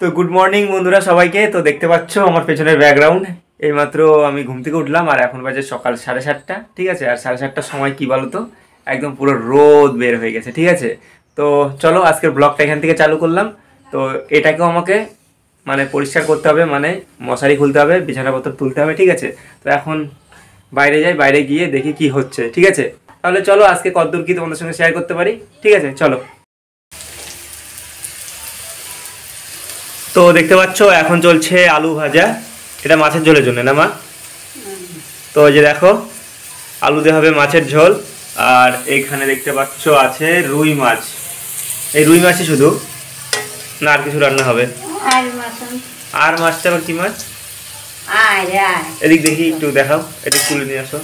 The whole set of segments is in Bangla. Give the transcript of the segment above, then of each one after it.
তো গুড মর্নিং বন্ধুরা সবাইকে। তো দেখতে পাচ্ছ আমার পেছনের ব্যাকগ্রাউন্ড, এইমাত্র আমি ঘুম থেকে উঠলাম আর এখন বাজে সকাল 7:30। ঠিক আছে, আর 7:30টার সময় কি বলো তো, একদম পুরো রোদ বের হয়ে গেছে। ঠিক আছে, তো চলো আজকের ব্লগটা এখান থেকে চালু করলাম। তো এটাকেও আমাকে মানে পরিষ্কার করতে হবে, মানে মশারি খুলতে হবে, বিছানাপত্র তুলতে হবে। ঠিক আছে, তো এখন বাইরে যাই, বাইরে গিয়ে দেখি কি হচ্ছে। ঠিক আছে, তাহলে চলো আজকে কতদূর কি তোমাদের সঙ্গে শেয়ার করতে পারি। ঠিক আছে চলো। তো দেখতে পাচ্ছ এখন চলছে আলু ভাজা, এটা মাছের ঝোলের জন্য না মা? তো এই যে দেখো আলু দিয়ে হবে মাছের ঝোল। আর এইখানে দেখতে পাচ্ছ আছে রুই মাছ। এই রুই মাছই শুধু না আর কিছু রান্না হবে? আর মাছটা আবার কি মাছ? এদিক দেখি একটু দেখাও, এদিক তুলে নিয়ে আসো।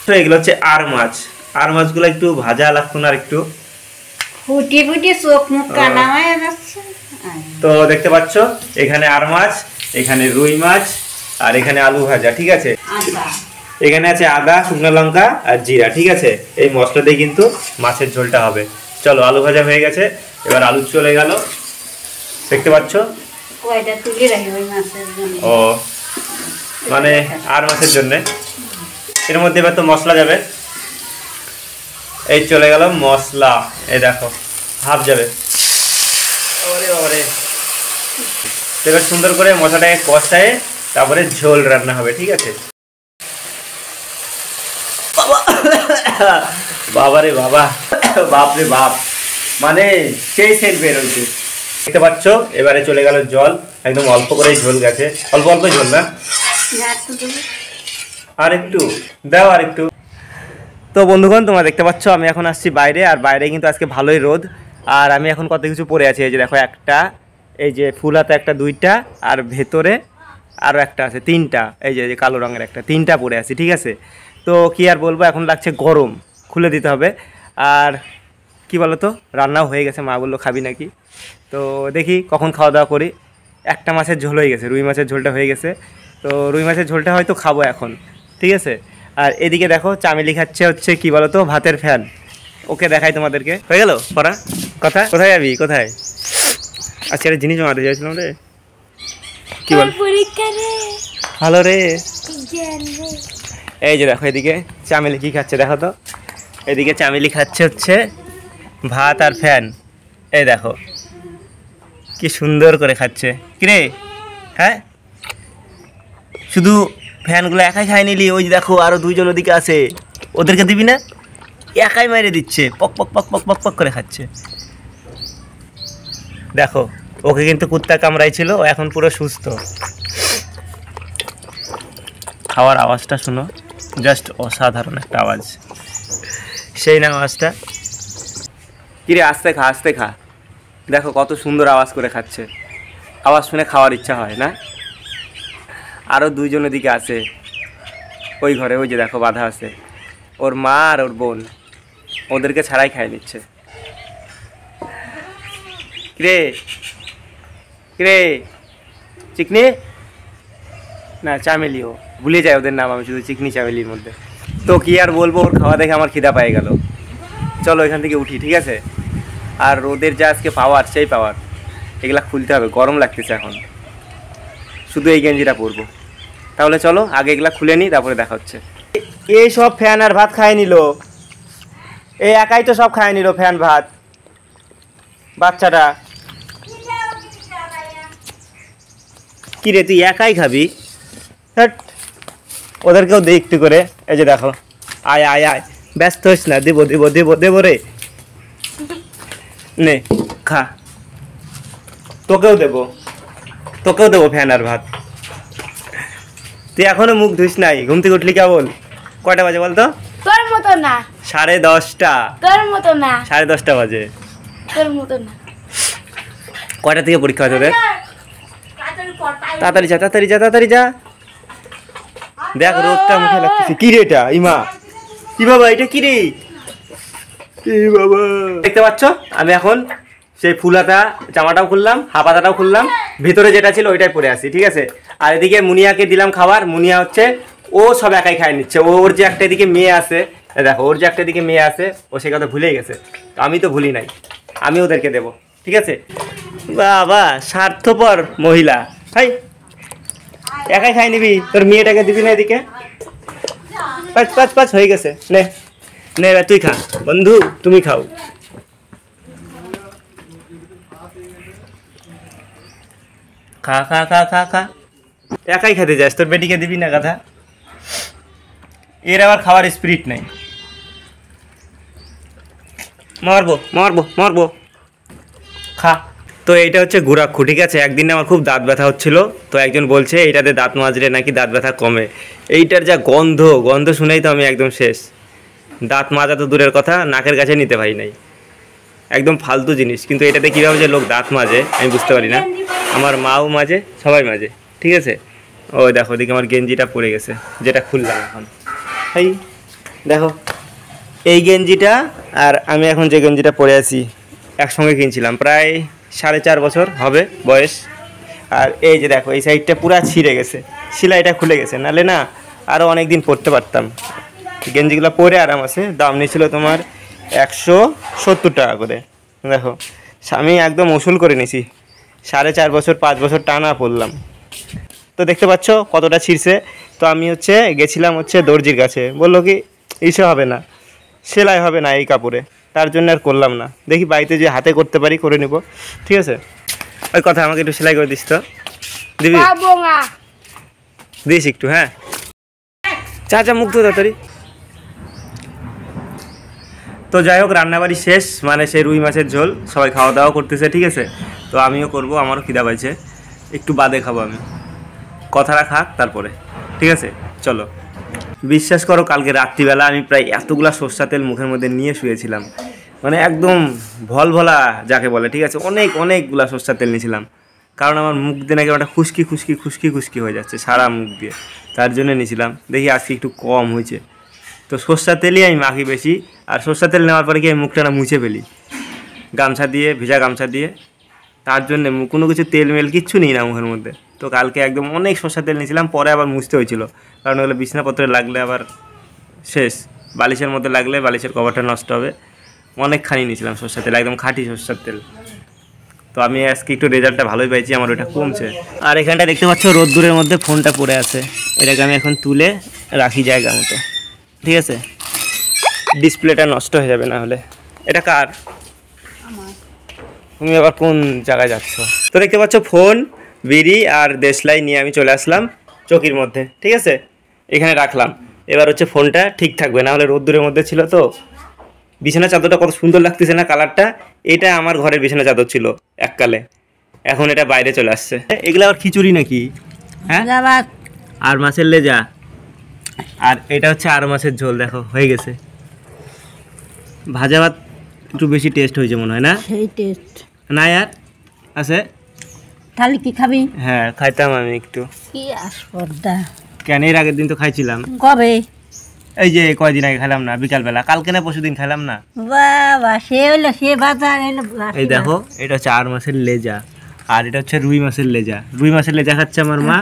তো এগুলো হচ্ছে আর মাছ। আর মাছগুলো একটু ভাজা লাগতো না আর একটু ফুটি ফুটি চোখ মুখ কানা হয়ে যাচ্ছে। তো দেখতে পাচ্ছ এখানে আর মাছ, এখানে রুই মাছ, আর এখানে আলু ভাজা। ঠিক আছে, এখানে আছে আদা, শুকনো লঙ্কা আর জিরা। ঠিক আছে, এই মশলা দিয়ে কিন্তু মাছের ঝোলটা হবে। চলো আলু ভাজা হয়ে গেছে, এবার আলু চলে গেল। দেখতে পাচ্ছ ও মানে আর মাছের জন্য এর মধ্যে এবার তো মশলা যাবে। এই চলে গেল মশলা, এই দেখো হাফ যাবে। ওরে ওরে, এবার সুন্দর করে মশলাটাকে কষায় তারপরে ঝোল রান্না হবে। ঠিক আছে, বাবা রে বাবা, বাপ রে বাপ, মানে সেই সেট বের হয়েছে। দেখতে পাচ্ছ এবারে চলে গেল জল, একদম অল্প করেই ঝোল গেছে, অল্প অল্প ঝোল না, আর একটু দাও আর একটু। তো বন্ধুগণ তোমরা দেখতে পাচ্ছ আমি এখন আসছি বাইরে, আর বাইরে কিন্তু আজকে ভালোই রোদ। আর আমি এখন কত কিছু পরে আছি, এই যে দেখো একটা, এই যে ফুল হাতে একটা, দুইটা, আর ভেতরে আরও একটা আছে, তিনটা। এই যে কালো রঙের একটা, তিনটা পরে আছি। ঠিক আছে, তো কি আর বলবো, এখন লাগছে গরম, খুলে দিতে হবে। আর কি বলো তো, রান্নাও হয়ে গেছে, মা বললো খাবি নাকি, তো দেখি কখন খাওয়া দাওয়া করি। একটা মাছের ঝোল হয়ে গেছে, রুই মাছের ঝোলটা হয়ে গেছে, তো রুই মাছের ঝোলটা হয়তো খাবো এখন। ঠিক আছে, আর এদিকে দেখো চামেলি খাচ্ছে হচ্ছে কি বলো তো, ভাতের ফ্যান। ওকে দেখাই তোমাদেরকে, হয়ে গেল পড়া কথা। কোথায় যাবি, কোথায়? আজকে একটা জিনিস জমাতে চাইছিলাম রে, কি বল, ভালো রে। এই যে দেখো এদিকে চামেলি কি খাচ্ছে দেখো তো, এদিকে চামেলি খাচ্ছে হচ্ছে ভাত আর ফ্যান। এই দেখো কি সুন্দর করে খাচ্ছে। কিরে, হ্যাঁ শুধু ফ্যানগুলো একাই খাই নিলি? ওই দেখো আরো দুইজন ওদিকে আছে, ওদেরকে দিবি না? একাই মেরে দিচ্ছে, পক পক পক পক পক পক করে খাচ্ছে। দেখো ওকে কিন্তু কুত্তা কামড়াইছিল, ও এখন পুরো সুস্থ। খাওয়ার আওয়াজটা শুনো, জাস্ট অসাধারণ একটা আওয়াজ, সেই না আওয়াজটা। কিরে আস্তে খা, আস্তে খা, দেখো কত সুন্দর আওয়াজ করে খাচ্ছে। আওয়াজ শুনে খাওয়ার ইচ্ছা হয় না? আরও দুইজনের দিকে আছে ওই ঘরে, ওই যে দেখো বাধা আছে, ওর মা আর ওর বোন, ওদেরকে ছাড়াই খাই নিচ্ছে। কিরে কিরে, চিকনি না চামেলিও, ভুলে যায় ওদের নাম আমি শুধু চিকনি চামেলির মধ্যে। তো কি আর বলবো, ওর খাওয়া দেখে আমার খিদা পেয়ে গেল। চলো এখান থেকে উঠি। ঠিক আছে, আর রোদের যা আজকে পাওয়ার, সেই পাওয়ার, এগুলা খুলতে হবে, গরম লাগতেছে এখন, শুধু এই গেঞ্জিটা পরবো। তাহলে চলো আগে এগুলা খুলে নিই, তারপরে দেখা হচ্ছে। এই সব ফ্যান আর ভাত খায় নিল, এই একাই তো সব খায় নিল ফ্যান ভাত, বাচ্চাটা। কি রে তুই একাই খাবি? ওদেরকেও দে একটু করে। এই যে দেখো, আয় আয় আয়, ব্যস্ত হইস না, দেবো দেবো দেবো দেবো রে, নে খা, তোকেও দেবো, তোকেও দেবো ফ্যান আর ভাত। তুই এখনো মুখ ধুইস নাই, ঘুম থেকে উঠলি কেবল? কয়টা বাজে বলতো? তোর মতো না, 10:30। তোর মতো না, 10:30 বাজে। তোর মতো না। কয়টা থেকে পরীক্ষা হয় তোদের? তাড়াতাড়ি যা, তাড়াতাড়ি যা, তাড়াতাড়ি যা। দেখ রোদটা মুখে লাগতেছে। কি রে এটা, ইমা কি বাবা, এটা কি রে? বাবা দেখতে পাচ্ছ আমি এখন সেই ফুলাতা জামাটাও খুললাম, হাফ হাতাটাও খুললাম, ভিতরে যেটা ছিল ওইটাই পরে আসি। ঠিক আছে, আর এদিকে মুনিয়াকে দিলাম খাবার। মুনিয়া হচ্ছে ও সব একাই খাই নিচ্ছে। ওর যে একটা এদিকে মেয়ে আছে, দেখো ওর যে একটা এদিকে মেয়ে আছে, ও সে কথা ভুলেই গেছে। আমি তো ভুলি নাই, আমি ওদেরকে দেবো। ঠিক আছে, বাবা স্বার্থপর মহিলা। হাই, একাই খাই নিবি, তোর মেয়েটাকে দিবি না এদিকে? পাঁচ পাঁচ পাঁচ হয়ে গেছে, নে নে এবার তুই খা বন্ধু, তুমি খাও। খা খা খা খা খা, একাই খেতে যাস, তোর বেটিকে দিবি না কথা? এর আবার খাওয়ার স্পিরিট নেই। মারবো মারবো মারবো, খা। তো এইটা হচ্ছে গুড়াক্ষু, ঠিক আছে? একদিন আমার খুব দাঁত ব্যথা হচ্ছিল, তো একজন বলছে এইটাতে দাঁত মাজলে নাকি দাঁত ব্যথা কমে। এইটার যা গন্ধ, গন্ধ শুনেই তো আমি একদম শেষ। দাঁত মাজা তো দূরের কথা, নাকের কাছে নিতে পারি নাই, একদম ফালতু জিনিস। কিন্তু এটাতে কীভাবে যে লোক দাঁত মাজে আমি বুঝতে পারি না। আমার মাও মাজে, সবাই মাজে, ঠিক আছে? ওই দেখো ওদিকে আমার গেঞ্জিটা পড়ে গেছে, যেটা খুললাম এখন। এই দেখো, এই গেঞ্জিটা আর আমি এখন যে গেঞ্জিটা পরে আছি একসঙ্গে কিনছিলাম, প্রায় 4.5 বছর হবে বয়স। আর এই যে দেখো, এই সাইডটা পুরো ছিঁড়ে গেছে, সেলাইটা খুলে গেছে, নাহলে না আরও অনেক দিন পরতে পারতাম। গেঞ্জিগুলো পরে আরাম আছে। দাম নিয়েছিল তোমার 170 টাকা করে। দেখো আমি একদম উসুল করে নিছি, 4.5 বছর 5 বছর টানা পরলাম। তো দেখতে পাচ্ছ কতটা ছিঁড়ছে। তো আমি গেছিলাম দর্জির কাছে, বললো কি ইসে হবে না, সেলাই হবে না এই কাপড়ে, তার জন্য আর করলাম না। দেখি বাড়িতে যে হাতে করতে পারি করে নিব, ঠিক আছে? ওই কথা, আমাকে একটু সেলাই করে দিস তো, দিবি? দিস একটু, হ্যাঁ। চা চা, মুখ ধো তাড়াতাড়ি। তো যাই হোক, রান্নাবাড়ি শেষ, মানে সেই রুই মাছের ঝোল, সবাই খাওয়া দাওয়া করতেছে, ঠিক আছে? তো আমিও করব, আমারও খিদা পাইছে, একটু বাদে খাবো আমি। কথাটা খাক তারপরে, ঠিক আছে? চলো। বিশ্বাস করো, কালকে রাত্রিবেলা আমি প্রায় এতগুলা সরষা তেল মুখের মধ্যে নিয়ে শুয়েছিলাম, মানে একদম ভলভলা যাকে বলে, ঠিক আছে? অনেকগুলা সরষা তেল নিয়েছিলাম, কারণ আমার মুখ দিয়ে নাকি একটা খুশকি খুশকি খুশকি খুশকি হয়ে যাচ্ছে সারা মুখ দিয়ে, তার জন্য নিয়েছিলাম। দেখি আজকে একটু কম হয়েছে, তো সরষা তেলই আমি মাখি বেশি। আর সরষা তেল নেওয়ার পরে কি আমি মুখটা না মুছে ফেলি গামছা দিয়ে, ভিজা গামছা দিয়ে, তার জন্য কোনো কিছু তেল মেল কিচ্ছু নেই না মুখের মধ্যে। তো কালকে একদম অনেক সরষা তেল নিয়েছিলাম, পরে আবার মুছতে হয়েছিল, কারণ ওগুলো বিছনাপত্রে লাগলে আবার শেষ, বালিশের মধ্যে লাগলে বালিশের কভারটা নষ্ট হবে। অনেকখানি নিয়েছিলাম সরষা তেল, একদম খাঁটি সরষার তেল। তো আমি আজকে একটু রেজাল্টটা ভালোই পাইছি, আমার ওটা কমছে। আর এখানটা দেখতে পাচ্ছ রোদ্দুরের মধ্যে ফোনটা পড়ে আছে, এটাকে আমি এখন তুলে রাখি জায়গা মতো, ঠিক আছে? ডিসপ্লেটা নষ্ট হয়ে যাবে না হলে। এটা কার? তুমি আবার কোন জায়গায় যাচ্ছ? তো দেখতে পাচ্ছ ফোন, বিড়ি আর দেশলাই নিয়ে আমি চলে আসলাম চকির মধ্যে, ঠিক আছে? এখানে রাখলাম। এবার ফোনটা ঠিক থাকবে, না হলে রোদ্দুরের মধ্যে ছিল তো। বিছানা চাদরটা কত সুন্দর লাগতেছে না কালারটা? এটা আমার ঘরের বিছানা চাদর ছিল এককালে, এখন এটা বাইরে চলে আসছে। এগুলো আবার খিচুড়ি নাকি? হ্যাঁ, আর মাছের লেজা, আর এটা আর মাছের ঝোল। দেখো হয়ে গেছে। ভাজা ভাত একটু বেশি টেস্ট হয়েছে মনে হয়, না? সেই টেস্ট না আর আছে? তাহলে কি খাবি? হ্যাঁ খাইতাম আমি একটু। কি আসপর্দা! কেন, এর আগের দিন তো খাইছিলাম। কবে? এই যে কয়দিন আগে খেলাম না, বিকালবেলা, কালকে না পরশুদিন খেলাম না। বাবা, সে হইলো সে বাজার এলো। এই দেখো, এটা আর মাছের লেজা, আর এটা রুই মাছের লেজা। রুই মাছের লেজা খাচ্ছে আমার মা,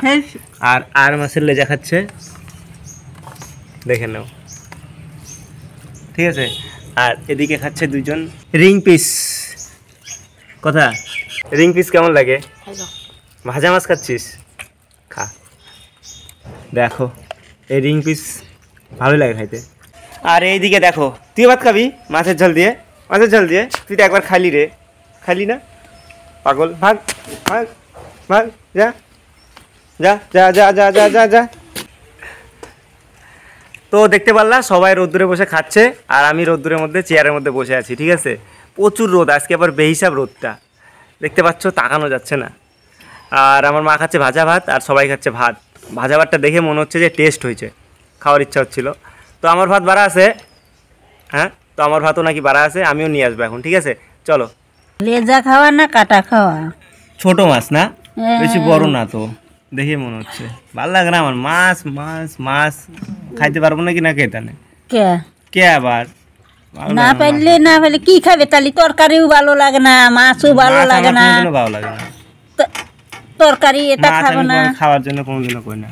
আর মাছের লেজা খাচ্ছে, দেখে নাও, ঠিক আছে? আর এদিকে খাচ্ছে দুজন রিং পিস। কথা, রিং পিস কেমন লাগে? ভাজা মাছ খাচ্ছিস, খা। দেখো এই রিং পিস ভালোই লাগে খাইতে। আর এইদিকে দেখো, তুই ভাত খাবি মাছের ঝোল দিয়ে? মাছের ঝোল দিয়ে তুই তো একবার খালি রে, খালি না? পাগল, ভাগ ভাগ ভাগ, যা যা যা যা যা যা যা যা। তো দেখতে পারলা সবাই রোদ্দুরে বসে খাচ্ছে, আর আমি রোদ্দুরের মধ্যে চেয়ারের মধ্যে বসে আছি, ঠিক আছে? প্রচুর রোদ আজকে, আবার বেহিসাব রোদটা দেখতে পাচ্ছ, তাকানো যাচ্ছে না। আর আমার মা খাচ্ছে ভাজা ভাত, আর সবাই খাচ্ছে ভাত। ভাজা ভাতটা দেখে মনে হচ্ছে যে টেস্ট হয়েছে, খাওয়ার ইচ্ছা হচ্ছিল। তো আমার ভাত বাড়া আছে, হ্যাঁ, তো আমার ভাতও নাকি বাড়া আছে, আমিও নিয়ে আসবো এখন, ঠিক আছে? চলো। লেজা খাওয়া না কাটা খাওয়া? ছোট মাছ না, বেশি বড় না, তো দেখে মনে হচ্ছে ভালো লাগে না আমার। মাছ মাছ মাছ খাইতে পারবো নাকি না খেতে নেই কে কে আবার না পাইলে না পাইলে কি খাবে? তাহলে তরকারিও ভালো লাগে না, মাছও ভালো লাগে না, ভালো লাগে না তরকারি এটা খাবো না, খাওয়ার জন্য কোনোদিনও কই না,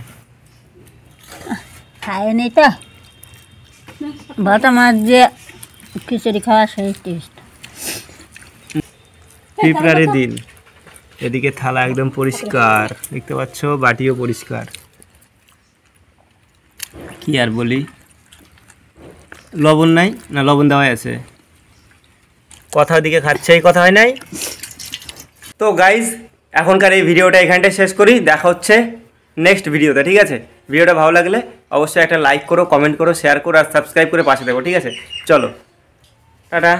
খায় নি তো। ভাতা মাছ দিয়ে খিচুড়ি খাওয়া সেই টেস্ট। ফেব্রুয়ারি দিন এদিকে থালা একদম পরিষ্কার দেখতে পাচ্ছ, বাটিও পরিষ্কার। কি আর বলি, লবণ নাই না? লবণ দেওয়াই আছে। কথা ওদিকে খাচ্ছে, এই কথা হয় নাই। তো গাইজ এখনকার এই ভিডিওটা এখানটায় শেষ করি, দেখা হচ্ছে নেক্সট ভিডিওতে, ঠিক আছে? ভিডিওটা ভালো লাগলে অবশ্যই একটা লাইক করো, কমেন্ট করো, শেয়ার করো আর সাবস্ক্রাইব করে পাশে দেবো, ঠিক আছে? চলো টাটা।